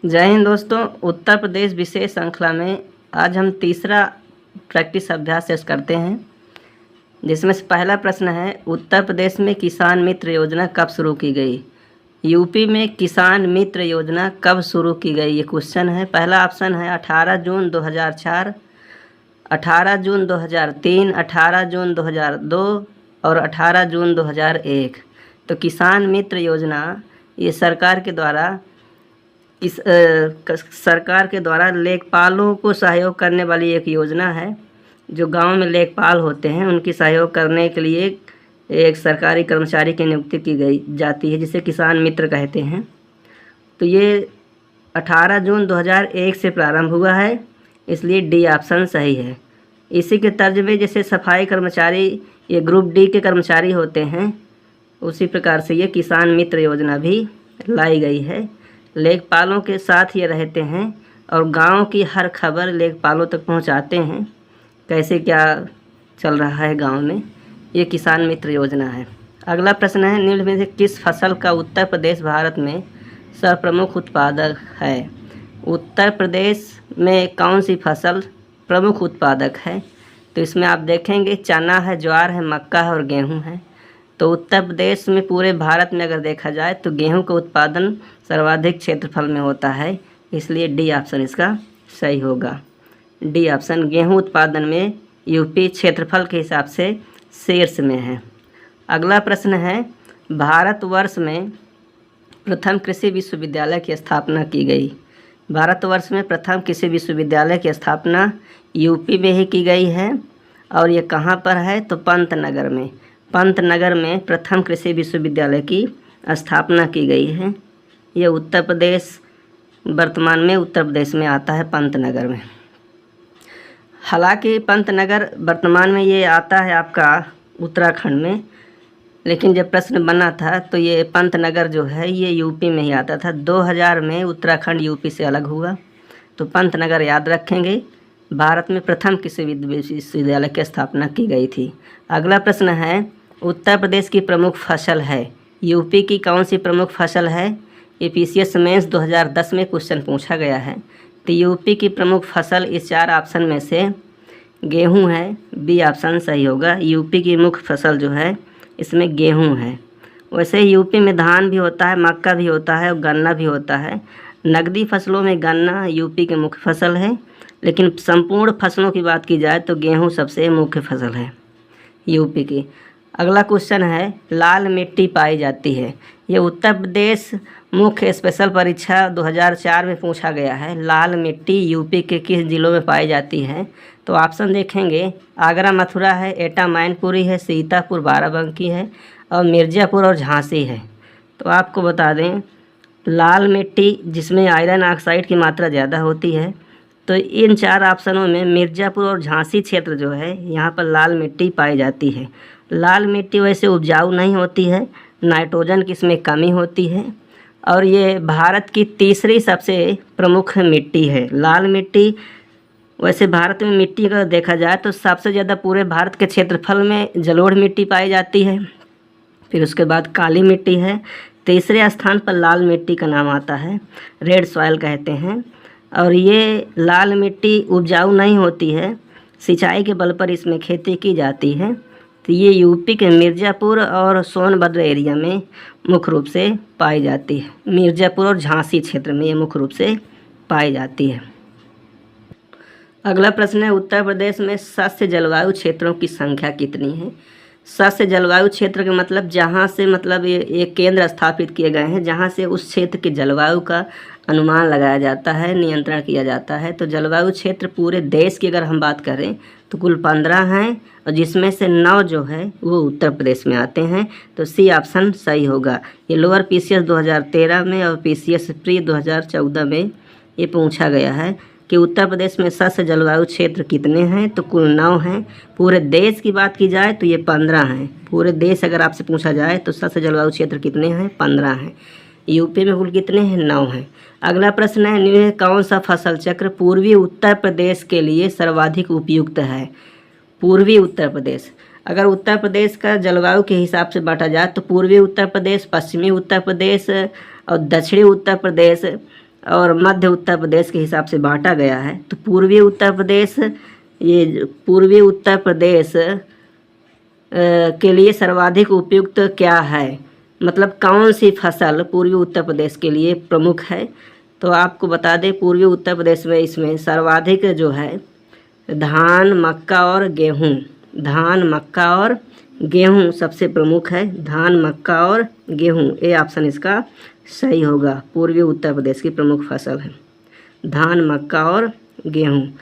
जय हिंद दोस्तों। उत्तर प्रदेश विशेष श्रृंखला में आज हम तीसरा प्रैक्टिस अभ्यास टेस्ट करते हैं, जिसमें से पहला प्रश्न है, उत्तर प्रदेश में किसान मित्र योजना कब शुरू की गई। यूपी में किसान मित्र योजना कब शुरू की गई, ये क्वेश्चन है। पहला ऑप्शन है 18 जून 2004, 18 जून 2003, 18 जून 2002 और 18 जून 2001। तो किसान मित्र योजना ये सरकार के द्वारा लेखपालों को सहयोग करने वाली एक योजना है। जो गांव में लेखपाल होते हैं उनकी सहयोग करने के लिए एक सरकारी कर्मचारी की नियुक्ति की जाती है, जिसे किसान मित्र कहते हैं। तो ये 18 जून 2001 से प्रारंभ हुआ है, इसलिए डी ऑप्शन सही है। इसी के तर्ज में जैसे सफाई कर्मचारी ये ग्रुप डी के कर्मचारी होते हैं, उसी प्रकार से ये किसान मित्र योजना भी लाई गई है। लेखपालों के साथ ये रहते हैं और गांव की हर खबर लेखपालों तक पहुंचाते हैं, कैसे क्या चल रहा है गांव में। ये किसान मित्र योजना है। अगला प्रश्न है, निम्न में से किस फसल का उत्तर प्रदेश भारत में सर्वप्रमुख उत्पादक है। उत्तर प्रदेश में कौन सी फसल प्रमुख उत्पादक है। तो इसमें आप देखेंगे चना है, ज्वार है, मक्का है और गेहूँ है। तो उत्तर प्रदेश में पूरे भारत में अगर देखा जाए तो गेहूं का उत्पादन सर्वाधिक क्षेत्रफल में होता है, इसलिए डी ऑप्शन इसका सही होगा। डी ऑप्शन, गेहूं उत्पादन में यूपी क्षेत्रफल के हिसाब से शीर्ष में है। अगला प्रश्न है, भारतवर्ष में प्रथम कृषि विश्वविद्यालय की स्थापना की गई। भारतवर्ष में प्रथम कृषि विश्वविद्यालय की स्थापना यूपी में ही की गई है, और ये कहाँ पर है, तो पंतनगर में। पंतनगर में प्रथम कृषि विश्वविद्यालय की स्थापना की गई है। ये उत्तर प्रदेश, वर्तमान में उत्तर प्रदेश में आता है पंतनगर में। हालांकि पंतनगर वर्तमान में ये आता है आपका उत्तराखंड में, लेकिन जब प्रश्न बना था तो ये पंतनगर जो है ये यूपी में ही आता था। 2000 में उत्तराखंड यूपी से अलग हुआ, तो पंतनगर याद रखेंगे। भारत में प्रथम कृषि विश्वविद्यालय की स्थापना की गई थी। अगला प्रश्न है, उत्तर प्रदेश की प्रमुख फसल है। यूपी की कौन सी प्रमुख फसल है। ये पीसीएस मेंस 2010 में क्वेश्चन पूछा गया है। तो यूपी की प्रमुख फसल इस 4 ऑप्शन में से गेहूं है, बी ऑप्शन सही होगा। यूपी की मुख्य फसल जो है इसमें गेहूं है। वैसे यूपी में धान भी होता है, मक्का भी होता है और गन्ना भी होता है। नकदी फसलों में गन्ना यूपी की मुख्य फसल है, लेकिन संपूर्ण फसलों की बात की जाए तो गेहूं सबसे मुख्य फसल है यूपी की। अगला क्वेश्चन है, लाल मिट्टी पाई जाती है। ये उत्तर प्रदेश मुख्य स्पेशल परीक्षा 2004 में पूछा गया है। लाल मिट्टी यूपी के किस जिलों में पाई जाती है। तो ऑप्शन देखेंगे, आगरा मथुरा है, एटा मैनपुरी है, सीतापुर बाराबंकी है और मिर्ज़ापुर और झांसी है। तो आपको बता दें, लाल मिट्टी जिसमें आयरन ऑक्साइड की मात्रा ज़्यादा होती है, तो इन 4 ऑप्शनों में मिर्ज़ापुर और झांसी क्षेत्र जो है यहाँ पर लाल मिट्टी पाई जाती है। लाल मिट्टी वैसे उपजाऊ नहीं होती है, नाइट्रोजन की इसमें कमी होती है, और ये भारत की तीसरी सबसे प्रमुख मिट्टी है। लाल मिट्टी वैसे भारत में मिट्टी का देखा जाए तो सबसे ज़्यादा पूरे भारत के क्षेत्रफल में जलोढ़ मिट्टी पाई जाती है, फिर उसके बाद काली मिट्टी है, तीसरे स्थान पर लाल मिट्टी का नाम आता है, रेड सॉइल कहते हैं। और ये लाल मिट्टी उपजाऊ नहीं होती है, सिंचाई के बल पर इसमें खेती की जाती है। तो ये यूपी के मिर्ज़ापुर और सोनभद्र एरिया में मुख्य रूप से पाई जाती है। मिर्ज़ापुर और झांसी क्षेत्र में ये मुख्य रूप से पाई जाती है। अगला प्रश्न है, उत्तर प्रदेश में सस्य जलवायु क्षेत्रों की संख्या कितनी है। सस्य जलवायु क्षेत्र का मतलब जहाँ से ये केंद्र स्थापित किए गए हैं, जहाँ से उस क्षेत्र की जलवायु का अनुमान लगाया जाता है, नियंत्रण किया जाता है। तो जलवायु क्षेत्र पूरे देश की अगर हम बात करें तो कुल 15 हैं, और जिसमें से 9 जो है वो उत्तर प्रदेश में आते हैं। तो सी ऑप्शन सही होगा। ये लोअर पीसीएस 2013 में और पीसीएस प्री 2014 में ये पूछा गया है कि उत्तर प्रदेश में सस्य जलवायु क्षेत्र कितने हैं। तो कुल 9 हैं। पूरे देश की बात की जाए तो ये 15 हैं। पूरे देश अगर आपसे पूछा जाए तो सस्य जलवायु क्षेत्र कितने हैं, 15 हैं। यूपी में कुल कितने हैं, 9 हैं। अगला प्रश्न है, निम्न कौन सा फसल चक्र पूर्वी उत्तर प्रदेश के लिए सर्वाधिक उपयुक्त है। पूर्वी उत्तर प्रदेश, अगर उत्तर प्रदेश का जलवायु के हिसाब से बांटा जाए तो पूर्वी उत्तर प्रदेश, पश्चिमी उत्तर प्रदेश और दक्षिणी उत्तर प्रदेश और मध्य उत्तर प्रदेश के हिसाब से बांटा गया है। तो पूर्वी उत्तर प्रदेश, ये पूर्वी उत्तर प्रदेश के लिए सर्वाधिक उपयुक्त क्या है, मतलब कौन सी फसल पूर्वी उत्तर प्रदेश के लिए प्रमुख है। तो आपको बता दें पूर्वी उत्तर प्रदेश में इसमें सर्वाधिक जो है धान, मक्का और गेहूँ, धान, मक्का और गेहूँ सबसे प्रमुख है। धान, मक्का और गेहूँ, ये ऑप्शन इसका सही होगा। पूर्वी उत्तर प्रदेश की प्रमुख फसल है धान, मक्का और गेहूँ।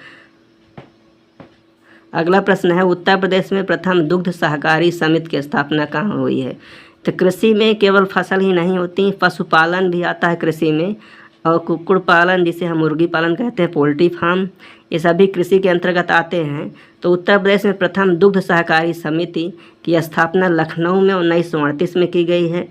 अगला प्रश्न है उत्तर प्रदेश में प्रथम दुग्ध सहकारी समिति की स्थापना कहाँ हुई है। तो कृषि में केवल फसल ही नहीं होती, पशुपालन भी आता है कृषि में, और कुक्कुट पालन जिसे हम मुर्गी पालन कहते हैं, पोल्ट्री फार्म, ये सभी कृषि के अंतर्गत आते हैं। तो उत्तर प्रदेश में प्रथम दुग्ध सहकारी समिति की स्थापना लखनऊ में 1938 में की गई है।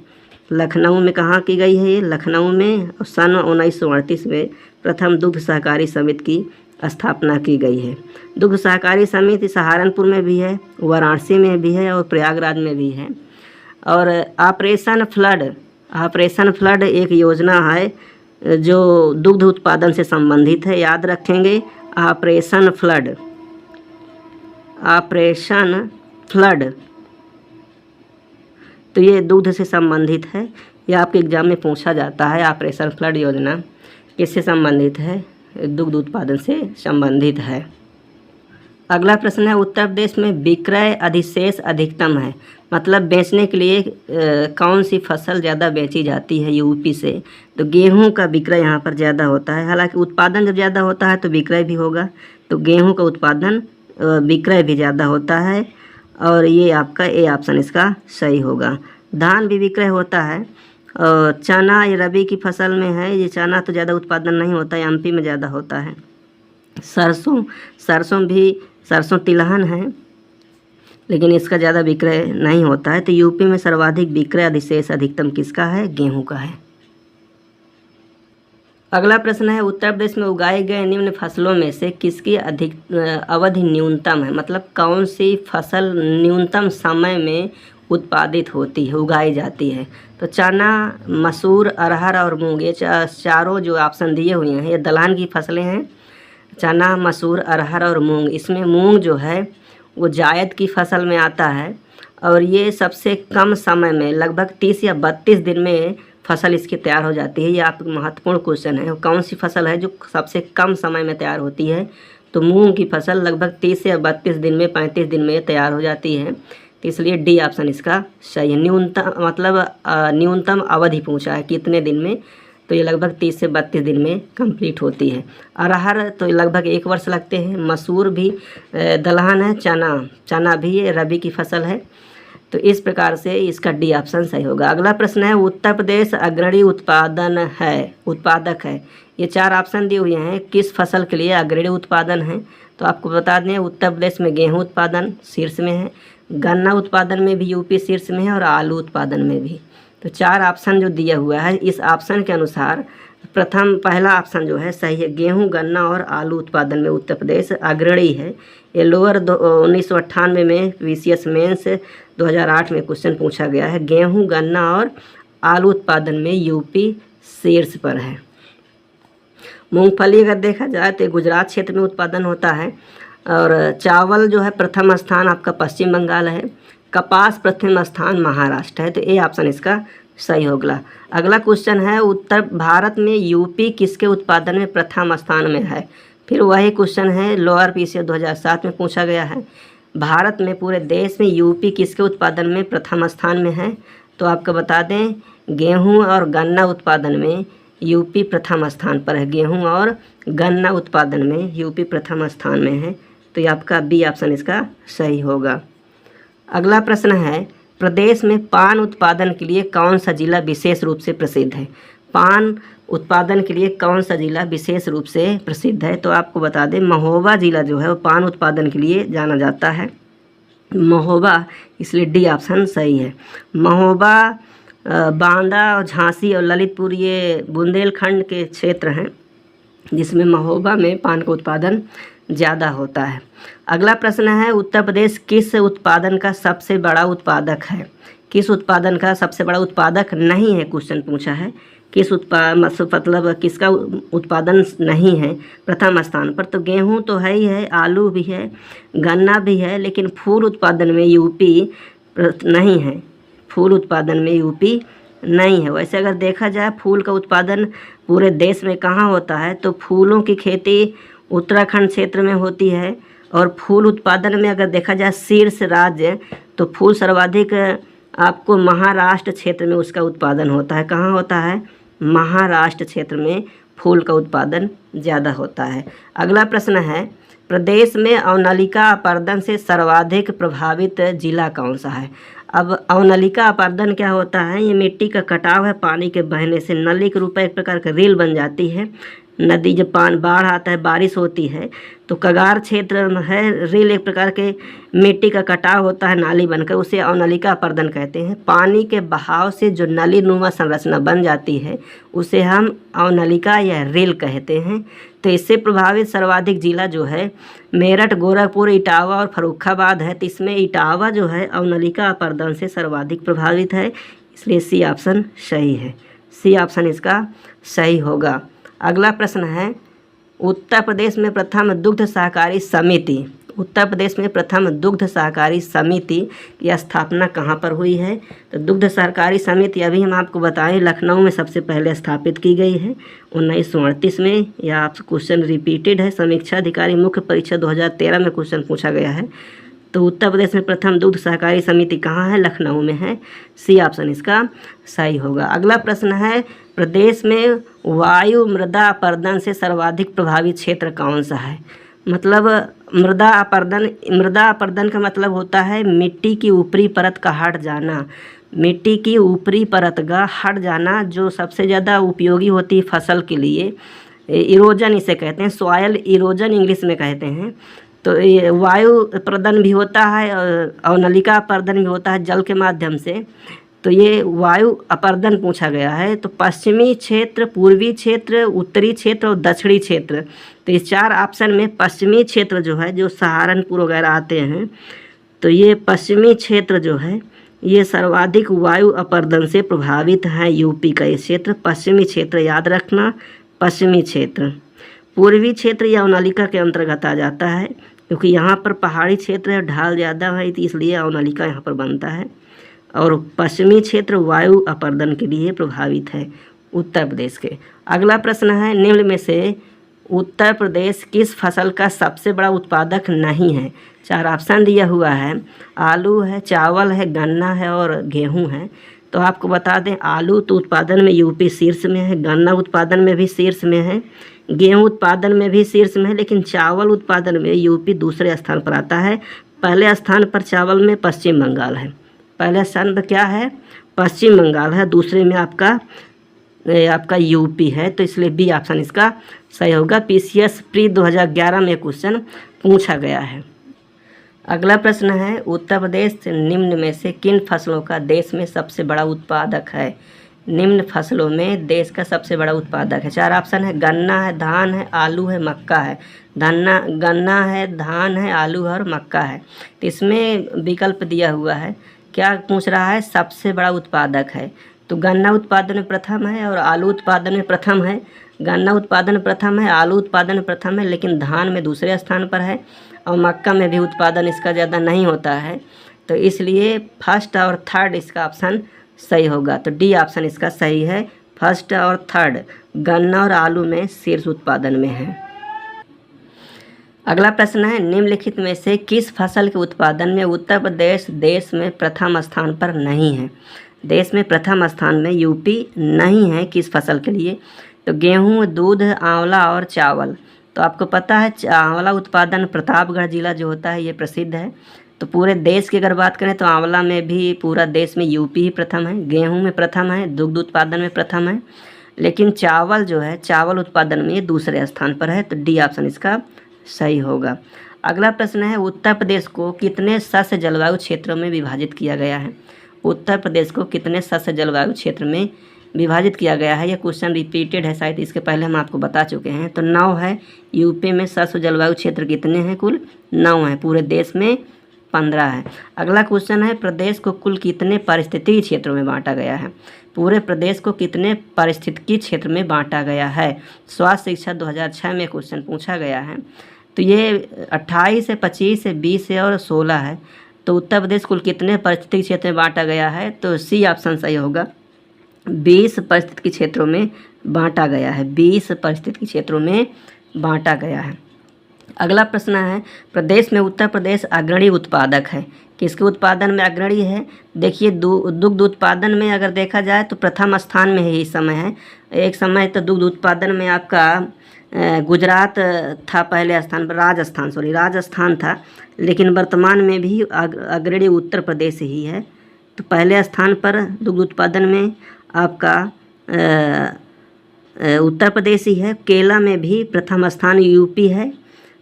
लखनऊ में कहाँ की गई है ये, लखनऊ में सन 1938 में प्रथम दुग्ध सहकारी समिति की स्थापना की गई है। दुग्ध सहकारी समिति सहारनपुर में भी है, वाराणसी में भी है और प्रयागराज में भी है। और ऑपरेशन फ्लड एक योजना है जो दुग्ध उत्पादन से संबंधित है, याद रखेंगे। ऑपरेशन फ्लड तो ये दुग्ध से संबंधित है, ये आपके एग्जाम में पूछा जाता है। ऑपरेशन फ्लड योजना किससे संबंधित है, दुग्ध उत्पादन से संबंधित है। अगला प्रश्न है उत्तर प्रदेश में विक्रय अधिशेष अधिकतम है, मतलब बेचने के लिए कौन सी फसल ज़्यादा बेची जाती है यूपी से। तो गेहूं का विक्रय यहाँ पर ज़्यादा होता है, हालांकि उत्पादन जब ज़्यादा होता है तो विक्रय भी होगा। तो गेहूं का उत्पादन विक्रय भी ज़्यादा होता है, और ये आपका ए ऑप्शन इसका सही होगा। धान भी विक्रय होता है, और चना ये रबी की फसल में है, ये चना तो ज़्यादा उत्पादन नहीं होता है, एमपी में ज़्यादा होता है। सरसों तिलहन है, लेकिन इसका ज़्यादा विक्रय नहीं होता है। तो यूपी में सर्वाधिक विक्रय अधिशेष अधिकतम किसका है, गेहूं का है। अगला प्रश्न है उत्तर प्रदेश में उगाए गए निम्न फसलों में से किसकी अधिक अवधि न्यूनतम है, मतलब कौन सी फसल न्यूनतम समय में उत्पादित होती है, उगाई जाती है। तो चना, मसूर, अरहर और मूंग, ये चारों जो ऑप्शन दिए हुए हैं ये दलहन की फसलें हैं। चना, मसूर, अरहर और मूंग, इसमें मूंग जो है वो जायद की फसल में आता है, और ये सबसे कम समय में लगभग 30 या 32 दिन में फसल इसकी तैयार हो जाती है। ये आपका महत्वपूर्ण क्वेश्चन है, कौन सी फसल है जो सबसे कम समय में तैयार होती है। तो मूंग की फसल लगभग 30 या 32 दिन में, 35 दिन में तैयार हो जाती है। तो इसलिए डी ऑप्शन इसका सही है। न्यूनतम मतलब न्यूनतम अवधि पूछा है कितने दिन में, तो ये लगभग 30 से 32 दिन में कंप्लीट होती है। अरहर तो लगभग 1 वर्ष लगते हैं। मसूर भी दलहन है, चना भी ये रबी की फसल है। तो इस प्रकार से इसका डी ऑप्शन सही होगा। अगला प्रश्न है उत्तर प्रदेश अग्रणी उत्पादक है। ये 4 ऑप्शन दिए हुए हैं, किस फसल के लिए अग्रणी उत्पादन है। तो आपको बता दें उत्तर प्रदेश में गेहूँ उत्पादन शीर्ष में है, गन्ना उत्पादन में भी यूपी शीर्ष में है, और आलू उत्पादन में भी। तो 4 ऑप्शन जो दिया हुआ है, इस ऑप्शन के अनुसार पहला ऑप्शन जो है सही है। गेहूं, गन्ना और आलू उत्पादन में उत्तर प्रदेश अग्रणी है। ये लोअर 1998 में VCS मेंस 2008 में क्वेश्चन पूछा गया है। गेहूं, गन्ना और आलू उत्पादन में यूपी शीर्ष पर है। मूंगफली अगर देखा जाए तो गुजरात क्षेत्र में उत्पादन होता है, और चावल जो है प्रथम स्थान आपका पश्चिम बंगाल है। कपास प्रथम स्थान महाराष्ट्र है। तो ए ऑप्शन इसका सही होगा। अगला क्वेश्चन है उत्तर भारत में यूपी किसके उत्पादन में प्रथम स्थान में है। फिर वही क्वेश्चन है लोअर PCS 2007 में पूछा गया है। भारत में पूरे देश में यूपी किसके उत्पादन में प्रथम स्थान में है। तो आपको बता दें गेहूं और गन्ना उत्पादन में यूपी प्रथम स्थान पर है। गेहूं और गन्ना उत्पादन में यूपी प्रथम स्थान में है। तो ये आपका बी ऑप्शन इसका सही होगा। अगला प्रश्न है प्रदेश में पान उत्पादन के लिए कौन सा जिला विशेष रूप से प्रसिद्ध है। पान उत्पादन के लिए कौन सा जिला विशेष रूप से प्रसिद्ध है। तो आपको बता दें महोबा जिला जो है वो पान उत्पादन के लिए जाना जाता है। महोबा, इसलिए डी ऑप्शन सही है। महोबा, बांदा और झांसी और ललितपुर ये बुंदेलखंड के क्षेत्र हैं जिसमें महोबा में पान का उत्पादन ज़्यादा होता है। अगला प्रश्न है उत्तर प्रदेश किस उत्पादन का सबसे बड़ा उत्पादक है। किस उत्पादन का सबसे बड़ा उत्पादक नहीं है, क्वेश्चन पूछा है। किस मतलब किसका उत्पादन नहीं है प्रथम स्थान पर? तो गेहूं तो है ही है, आलू भी है, गन्ना भी है, लेकिन फूल उत्पादन में यूपी नहीं है। फूल उत्पादन में यूपी नहीं है। वैसे अगर देखा जाए फूल का उत्पादन पूरे देश में कहाँ होता है, तो फूलों की खेती उत्तराखंड क्षेत्र में होती है। और फूल उत्पादन में अगर देखा जाए शीर्ष राज्य, तो फूल सर्वाधिक आपको महाराष्ट्र क्षेत्र में उसका उत्पादन होता है। कहाँ होता है? महाराष्ट्र क्षेत्र में फूल का उत्पादन ज़्यादा होता है। अगला प्रश्न है, प्रदेश में अवनलिका अपरदन से सर्वाधिक प्रभावित जिला कौन सा है? अब अवनलिका अपरदन क्या होता है? ये मिट्टी का कटाव है पानी के बहने से। नली के रूप में एक प्रकार का रील बन जाती है। नदी जब बाढ़ आता है, बारिश होती है, तो कगार क्षेत्र में है रील, एक प्रकार के मिट्टी का कटाव होता है नाली बनकर, उसे अवनलिका अपरदन कहते हैं। पानी के बहाव से जो नली नुमा संरचना बन जाती है उसे हम अवनलिका या रील कहते हैं। तो इससे प्रभावित सर्वाधिक जिला जो है मेरठ, गोरखपुर, इटावा और फर्रुखाबाद है। तो इसमें इटावा जो है अवनलिका अपरदन से सर्वाधिक प्रभावित है, इसलिए सी ऑप्शन सही है। सी ऑप्शन इसका सही होगा। अगला प्रश्न है, उत्तर प्रदेश में प्रथम दुग्ध सहकारी समिति, उत्तर प्रदेश में प्रथम दुग्ध सहकारी समिति की स्थापना कहाँ पर हुई है? तो दुग्ध सहकारी समिति अभी हम आपको बताएं लखनऊ में सबसे पहले स्थापित की गई है 1938 में। यह आप क्वेश्चन रिपीटेड है, समीक्षा अधिकारी मुख्य परीक्षा 2013 में क्वेश्चन पूछा गया है। तो उत्तर प्रदेश में प्रथम दुग्ध सहकारी समिति कहाँ है? लखनऊ में है। सी ऑप्शन इसका सही होगा। अगला प्रश्न है, प्रदेश में वायु मृदा अपरदन से सर्वाधिक प्रभावित क्षेत्र कौन सा है? मतलब मृदा अपरदन का मतलब होता है मिट्टी की ऊपरी परत का हट जाना। मिट्टी की ऊपरी परत का हट जाना जो सबसे ज़्यादा उपयोगी होती है फसल के लिए। इरोजन इसे कहते हैं, सॉयल इरोजन इंग्लिश में कहते हैं। तो ये वायु अपरदन भी होता है और अवनलिका अपरदन भी होता है जल के माध्यम से। तो ये वायु अपरदन पूछा गया है। तो पश्चिमी क्षेत्र, पूर्वी क्षेत्र, उत्तरी क्षेत्र और दक्षिणी क्षेत्र, तो इस चार ऑप्शन में पश्चिमी क्षेत्र जो है, जो सहारनपुर वगैरह आते हैं, तो ये पश्चिमी क्षेत्र जो है ये सर्वाधिक वायु अपरदन से प्रभावित है। यूपी का ये क्षेत्र पश्चिमी क्षेत्र, याद रखना पश्चिमी क्षेत्र। पूर्वी क्षेत्र या अवनलिका के अंतर्गत आ जाता है, क्योंकि यहाँ पर पहाड़ी क्षेत्र है, ढाल ज़्यादा है, तो इसलिए अवनलिका यहाँ पर बनता है। और पश्चिमी क्षेत्र वायु अपरदन के लिए प्रभावित है उत्तर प्रदेश के। अगला प्रश्न है, निम्न में से उत्तर प्रदेश किस फसल का सबसे बड़ा उत्पादक नहीं है? चार ऑप्शन दिया हुआ है, आलू है, चावल है, गन्ना है और गेहूं है। तो आपको बता दें, आलू तो उत्पादन में यूपी शीर्ष में है, गन्ना उत्पादन में भी शीर्ष में है, गेहूं उत्पादन में भी शीर्ष में है, लेकिन चावल उत्पादन में यूपी दूसरे स्थान पर आता है। पहले स्थान पर चावल में पश्चिम बंगाल है। पहले स्थान पर क्या है? पश्चिम बंगाल है। दूसरे में आपका यूपी है। तो इसलिए बी ऑप्शन इसका सही होगा। पीसीएस प्री 2011 में क्वेश्चन पूछा गया है। अगला प्रश्न है, उत्तर प्रदेश निम्न में से किन फसलों का देश में सबसे बड़ा उत्पादक है? निम्न फसलों में देश का सबसे बड़ा उत्पादक है। चार ऑप्शन है, गन्ना है, धान है, आलू है, मक्का है। गन्ना है, धान है, आलू है और मक्का है। तो इसमें विकल्प दिया हुआ है, क्या पूछ रहा है? सबसे बड़ा उत्पादक है। तो गन्ना उत्पादन में प्रथम है और आलू उत्पादन में प्रथम है। गन्ना उत्पादन प्रथम है, आलू उत्पादन प्रथम है, लेकिन धान में दूसरे स्थान पर है और मक्का में भी उत्पादन इसका ज़्यादा नहीं होता है। तो इसलिए फर्स्ट और थर्ड इसका ऑप्शन सही होगा। तो डी ऑप्शन इसका सही है। फर्स्ट और थर्ड गन्ना और आलू में शीर्ष उत्पादन में है। अगला प्रश्न है, निम्नलिखित में से किस फसल के उत्पादन में उत्तर प्रदेश देश में प्रथम स्थान पर नहीं है? देश में प्रथम स्थान में यूपी नहीं है किस फसल के लिए? तो गेहूं, दूध, आंवला और चावल। तो आपको पता है आंवला उत्पादन प्रतापगढ़ जिला जो होता है ये प्रसिद्ध है। तो पूरे देश की अगर बात करें तो आंवला में भी पूरा देश में यूपी ही प्रथम है, गेहूं में प्रथम है, दुग्ध उत्पादन में प्रथम है, लेकिन चावल जो है चावल उत्पादन में दूसरे स्थान पर है। तो डी ऑप्शन इसका सही होगा। अगला प्रश्न है, उत्तर प्रदेश को कितने सस्य जलवायु क्षेत्रों में विभाजित किया गया है? उत्तर प्रदेश को कितने सस्य जलवायु क्षेत्र में विभाजित किया गया है? यह क्वेश्चन रिपीटेड है, शायद इसके पहले हम आपको बता चुके हैं। तो 9 है। यूपी में सस्य जलवायु क्षेत्र कितने हैं? कुल 9 हैं। पूरे देश में 15 है। अगला क्वेश्चन है, प्रदेश को कुल कितने पारिस्थितिकी क्षेत्रों में बांटा गया है? पूरे प्रदेश को कितने पारिस्थितिकी क्षेत्र में बांटा गया है? स्वास्थ्य शिक्षा 2006 में क्वेश्चन पूछा गया है। तो ये 28 है, 25 है, 20 है और 16 है। तो उत्तर प्रदेश कुल कितने पारिस्थितिकी क्षेत्र में बांटा गया है? तो सी ऑप्शन सही होगा, 20 पारिस्थितिकी क्षेत्रों में बांटा गया है। 20 पारिस्थितिकी क्षेत्रों में बांटा गया है। अगला प्रश्न है, प्रदेश में उत्तर प्रदेश अग्रणी उत्पादक है। किसके उत्पादन में अग्रणी है? देखिए, दुग्ध उत्पादन में अगर देखा जाए तो प्रथम स्थान में ही इस समय है। एक समय तो दुग्ध उत्पादन में आपका गुजरात था पहले स्थान पर, राजस्थान था, लेकिन वर्तमान में भी अग्रणी उत्तर प्रदेश ही है। तो पहले स्थान पर दुग्ध उत्पादन में आपका उत्तर प्रदेश ही है। केला में भी प्रथम स्थान यूपी है।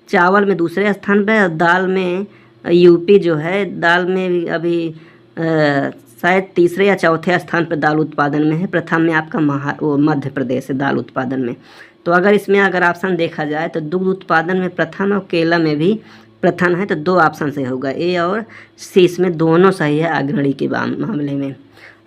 चावल में दूसरे स्थान पर, और दाल में यूपी जो है, दाल में भी अभी शायद तीसरे या चौथे स्थान पर दाल उत्पादन में है। प्रथम में आपका मध्य प्रदेश है दाल उत्पादन में। तो अगर इसमें अगर ऑप्शन देखा जाए तो दुग्ध उत्पादन में प्रथम और केला में भी प्रथम है। तो 2 ऑप्शन से होगा, ए और सी, इसमें दोनों सही है अग्रणी के मामले में।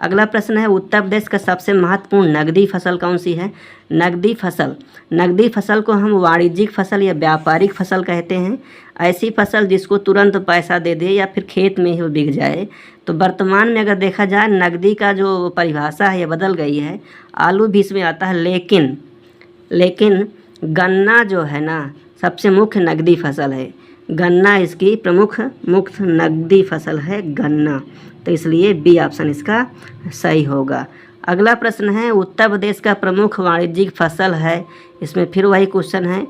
अगला प्रश्न है, उत्तर प्रदेश का सबसे महत्वपूर्ण नकदी फसल कौन सी है? नकदी फसल को हम वाणिज्यिक फसल या व्यापारिक फसल कहते हैं। ऐसी फसल जिसको तुरंत पैसा दे दे या फिर खेत में ही वो बिक जाए। तो वर्तमान में अगर देखा जाए नकदी का जो परिभाषा है ये बदल गई है। आलू भी इसमें आता है, लेकिन गन्ना जो है ना सबसे मुख्य नकदी फसल है। गन्ना इसकी प्रमुख मुख्य नकदी फसल है गन्ना। तो इसलिए बी ऑप्शन इसका सही होगा। अगला प्रश्न है, उत्तर प्रदेश का प्रमुख वाणिज्यिक फसल है। इसमें फिर वही क्वेश्चन है,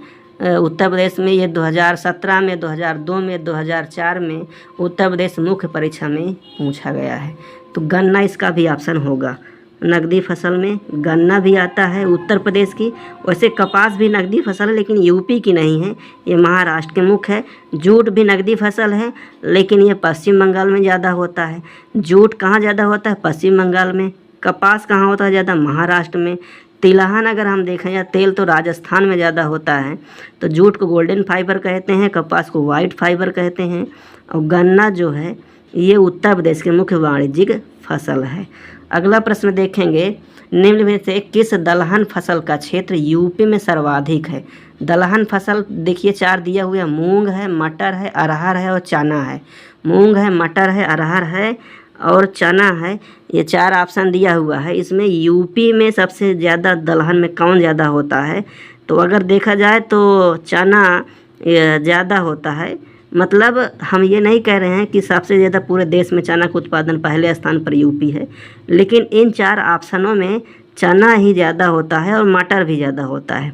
उत्तर प्रदेश में ये 2017 में, 2002 में, 2004 में उत्तर प्रदेश मुख्य परीक्षा में पूछा गया है। तो गन्ना इसका भी ऑप्शन होगा। नकदी फसल में गन्ना भी आता है उत्तर प्रदेश की। वैसे कपास भी नकदी फसल है लेकिन यूपी की नहीं है, ये महाराष्ट्र के मुख्य है। जूट भी नकदी फसल है लेकिन ये पश्चिम बंगाल में ज़्यादा होता है। जूट कहाँ ज़्यादा होता है? पश्चिम बंगाल में। कपास कहाँ होता है ज़्यादा? महाराष्ट्र में। तिलहन अगर हम देखें या तेल तो राजस्थान में ज़्यादा होता है। तो जूट को गोल्डन फाइबर कहते हैं, कपास को वाइट फाइबर कहते हैं, और गन्ना जो है ये उत्तर प्रदेश के मुख्य वाणिज्यिक फसल है। अगला प्रश्न देखेंगे, निम्न में से किस दलहन फसल का क्षेत्र यूपी में सर्वाधिक है? दलहन फसल देखिए 4 दिया हुआ है, मूंग है, मटर है, अरहर है और चना है। मूंग है, मटर है, अरहर है और चना है। ये 4 ऑप्शन दिया हुआ है। इसमें यूपी में सबसे ज़्यादा दलहन में कौन ज़्यादा होता है? तो अगर देखा जाए तो चना ज़्यादा होता है। मतलब हम ये नहीं कह रहे हैं कि सबसे ज़्यादा पूरे देश में चना का उत्पादन पहले स्थान पर यूपी है, लेकिन इन 4 ऑप्शनों में चना ही ज़्यादा होता है और मटर भी ज़्यादा होता है।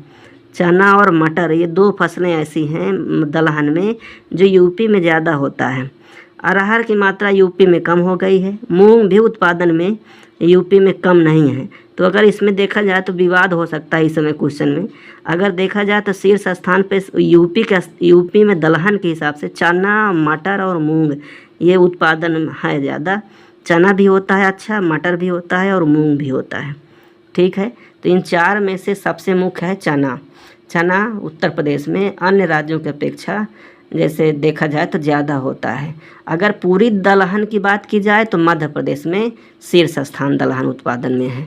चना और मटर ये 2 फसलें ऐसी हैं दलहन में जो यूपी में ज़्यादा होता है। अरहर की मात्रा यूपी में कम हो गई है। मूंग भी उत्पादन में यूपी में कम नहीं है। तो अगर इसमें देखा जाए तो विवाद हो सकता है इस समय क्वेश्चन में। अगर देखा जाए तो शीर्ष स्थान पे यूपी में दलहन के हिसाब से चना, मटर और मूंग ये उत्पादन है ज़्यादा। चना भी होता है अच्छा, मटर भी होता है और मूंग भी होता है। ठीक है, तो इन 4 में से सबसे मुख्य है चना। चना उत्तर प्रदेश में अन्य राज्यों की अपेक्षा जैसे देखा जाए तो ज़्यादा होता है। अगर पूरी दलहन की बात की जाए तो मध्य प्रदेश में शीर्ष स्थान दलहन उत्पादन में है।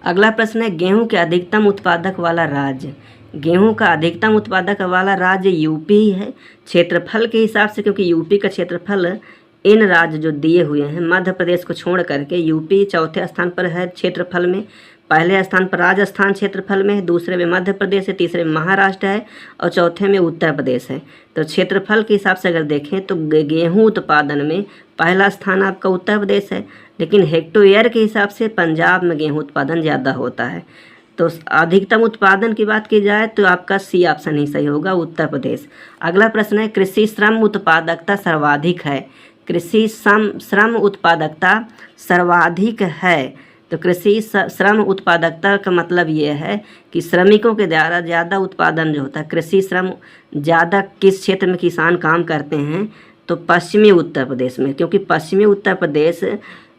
अगला प्रश्न है, गेहूं के अधिकतम उत्पादक वाला राज्य। गेहूं का अधिकतम उत्पादक वाला राज्य यूपी ही है क्षेत्रफल के हिसाब से, क्योंकि यूपी का क्षेत्रफल इन राज्य जो दिए हुए हैं मध्य प्रदेश को छोड़ करके यूपी चौथे स्थान पर है क्षेत्रफल में। पहले स्थान पर राजस्थान क्षेत्रफल में है, दूसरे में मध्य प्रदेश है, तीसरे में महाराष्ट्र है और चौथे में उत्तर प्रदेश है। तो क्षेत्रफल के हिसाब से अगर देखें तो गेहूं उत्पादन में पहला स्थान आपका उत्तर प्रदेश है, लेकिन हेक्टेयर के हिसाब से पंजाब में गेहूं उत्पादन ज़्यादा होता है। तो अधिकतम उत्पादन की बात की जाए तो आपका सी ऑप्शन ही सही होगा, उत्तर प्रदेश। अगला प्रश्न है, कृषि श्रम उत्पादकता सर्वाधिक है। कृषि श्रम उत्पादकता सर्वाधिक है। तो कृषि श्रम उत्पादकता का मतलब ये है कि श्रमिकों के द्वारा ज़्यादा उत्पादन जो होता है। कृषि श्रम ज़्यादा किस क्षेत्र में किसान काम करते हैं? तो पश्चिमी उत्तर प्रदेश में, क्योंकि पश्चिमी उत्तर प्रदेश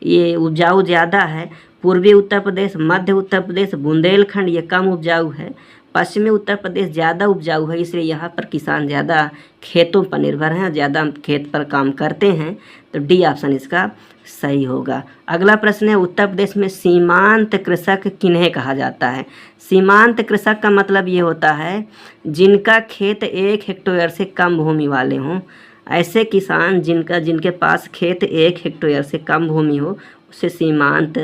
ये उपजाऊ ज़्यादा है। पूर्वी उत्तर प्रदेश, मध्य उत्तर प्रदेश, बुंदेलखंड ये कम उपजाऊ है। पश्चिमी उत्तर प्रदेश ज़्यादा उपजाऊ है, इसलिए यहाँ पर किसान ज़्यादा खेतों पर निर्भर हैं, ज़्यादा खेत पर काम करते हैं। तो डी ऑप्शन इसका सही होगा। अगला प्रश्न है, उत्तर प्रदेश में सीमांत कृषक किन्हें कहा जाता है? सीमांत कृषक का मतलब ये होता है जिनका खेत 1 हेक्टेयर से कम भूमि वाले हों। ऐसे किसान जिनके पास खेत 1 हेक्टेयर से कम भूमि हो, उसे सीमांत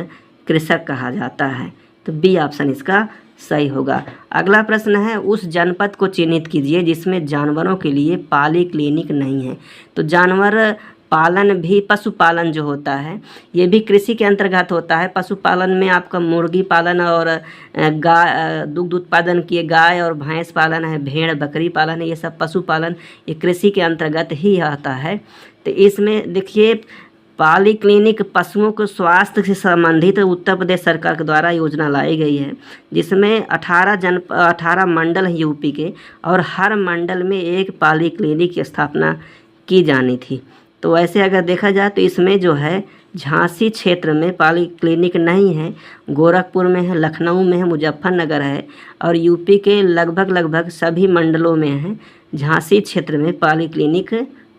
कृषक कहा जाता है। तो बी ऑप्शन इसका सही होगा। अगला प्रश्न है, उस जनपद को चिन्हित कीजिए जिसमें जानवरों के लिए पाली क्लिनिक नहीं है। तो जानवर पालन भी, पशुपालन जो होता है ये भी कृषि के अंतर्गत होता है। पशुपालन में आपका मुर्गी पालन और गाय, दुग्ध उत्पादन किए गाय और भैंस पालन है, भेड़ बकरी पालन है, ये सब पशुपालन ये कृषि के अंतर्गत ही आता है। तो इसमें देखिए पाली क्लिनिक पशुओं को स्वास्थ्य से संबंधित उत्तर प्रदेश सरकार के द्वारा योजना लाई गई है, जिसमें 18 मंडल हैं यूपी के, और हर मंडल में एक पाली क्लिनिक की स्थापना की जानी थी। तो ऐसे अगर देखा जाए तो इसमें जो है झांसी क्षेत्र में पाली क्लिनिक नहीं है, गोरखपुर में है, लखनऊ में है, मुजफ्फरनगर है, और यूपी के लगभग सभी मंडलों में है। झांसी क्षेत्र में पाली क्लिनिक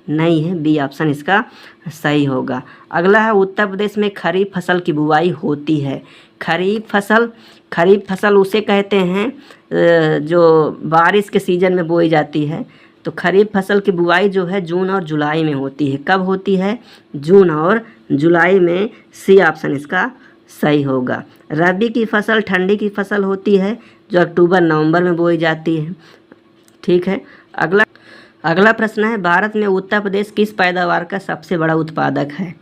नहीं है। बी ऑप्शन इसका सही होगा। अगला है, उत्तर प्रदेश में खरीफ फसल की बुआई होती है। खरीफ फसल उसे कहते हैं जो बारिश के सीज़न में बोई जाती है। तो खरीफ फसल की बुआई जो है जून और जुलाई में होती है। कब होती है? जून और जुलाई में। सी ऑप्शन इसका सही होगा। रबी की फसल ठंडी की फसल होती है जो अक्टूबर नवंबर में बोई जाती है। ठीक है। अगला प्रश्न है, भारत में उत्तर प्रदेश किस पैदावार का सबसे बड़ा उत्पादक है?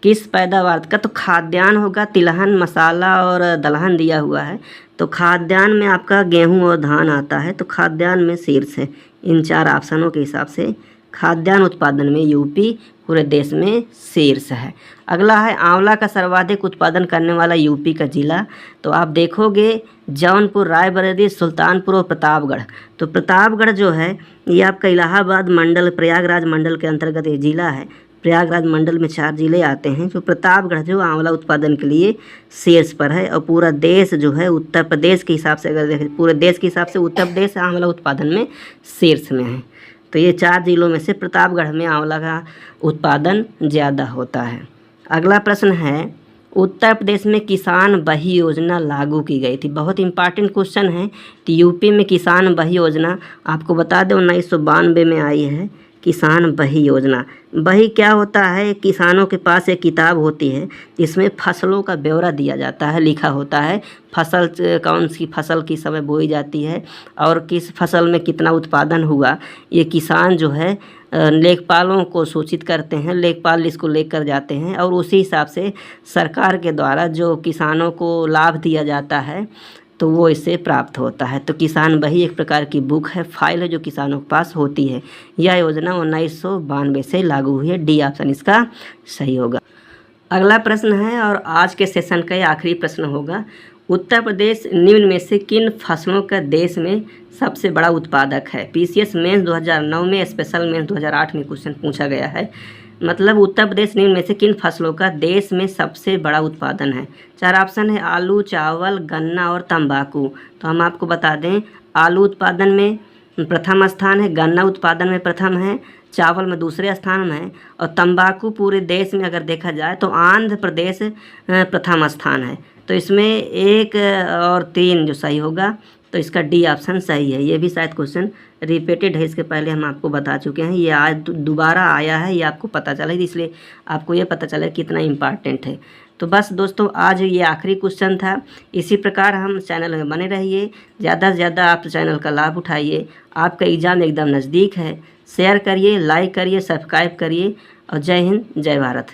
किस पैदावार का? तो खाद्यान्न होगा, तिलहन, मसाला और दलहन दिया हुआ है। तो खाद्यान्न में आपका गेहूं और धान आता है। तो खाद्यान्न में शीर्ष है। इन 4 ऑप्शनों के हिसाब से खाद्यान्न उत्पादन में यूपी पूरे देश में शीर्ष है। अगला है, आंवला का सर्वाधिक उत्पादन करने वाला यूपी का जिला। तो आप देखोगे जौनपुर, रायबरेली, सुल्तानपुर और प्रतापगढ़। तो प्रतापगढ़ जो है ये आपका इलाहाबाद मंडल, प्रयागराज मंडल के अंतर्गत ये जिला है। प्रयागराज मंडल में 4 जिले आते हैं। जो प्रतापगढ़ जो आंवला उत्पादन के लिए शीर्ष पर है। और पूरा देश जो है उत्तर प्रदेश के हिसाब से अगर देखें, पूरे देश के हिसाब से उत्तर प्रदेश आंवला उत्पादन में शीर्ष में है। तो ये 4 जिलों में से प्रतापगढ़ में आंवला का उत्पादन ज़्यादा होता है। अगला प्रश्न है, उत्तर प्रदेश में किसान बही योजना लागू की गई थी। बहुत इंपॉर्टेंट क्वेश्चन है। तो यूपी में किसान बही योजना आपको बता दें 1992 में आई है। किसान बही योजना, बही क्या होता है? किसानों के पास एक किताब होती है जिसमें फसलों का ब्यौरा दिया जाता है, लिखा होता है फसल कौन सी फसल किस समय बोई जाती है और किस फसल में कितना उत्पादन हुआ। ये किसान जो है लेखपालों को सूचित करते हैं, लेखपाल इसको लेकर जाते हैं और उसी हिसाब से सरकार के द्वारा जो किसानों को लाभ दिया जाता है तो वो इससे प्राप्त होता है। तो किसान बही एक प्रकार की बुक है, फाइल है जो किसानों के पास होती है। यह योजना 1992 से लागू हुई है। डी ऑप्शन इसका सही होगा। अगला प्रश्न है और आज के सेशन का यह आखिरी प्रश्न होगा, उत्तर प्रदेश निम्न में से किन फसलों का देश में सबसे बड़ा उत्पादक है? पीसीएस मेंस 2009 में, स्पेशल मेंस 2008 में क्वेश्चन पूछा गया है। मतलब उत्तर प्रदेश निम्न में से किन फसलों का देश में सबसे बड़ा उत्पादन है? 4 ऑप्शन है, आलू, चावल, गन्ना और तंबाकू। तो हम आपको बता दें, आलू उत्पादन में प्रथम स्थान है, गन्ना उत्पादन में प्रथम है, चावल में दूसरे स्थान में है, और तंबाकू पूरे देश में अगर देखा जाए तो आंध्र प्रदेश प्रथम स्थान है। तो इसमें 1 और 3 जो सही होगा, तो इसका डी ऑप्शन सही है। ये भी शायद क्वेश्चन रिपीटेड है, इसके पहले हम आपको बता चुके हैं। ये आज दोबारा आया है, ये आपको पता चला, इसलिए आपको ये पता चला कितना इम्पॉर्टेंट है। तो बस दोस्तों, आज ये आखिरी क्वेश्चन था। इसी प्रकार हम चैनल में बने रहिए, ज़्यादा से ज़्यादा आप चैनल का लाभ उठाइए। आपका एग्ज़ाम एकदम नज़दीक है। शेयर करिए, लाइक करिए, सब्सक्राइब करिए और जय हिंद, जय भारत।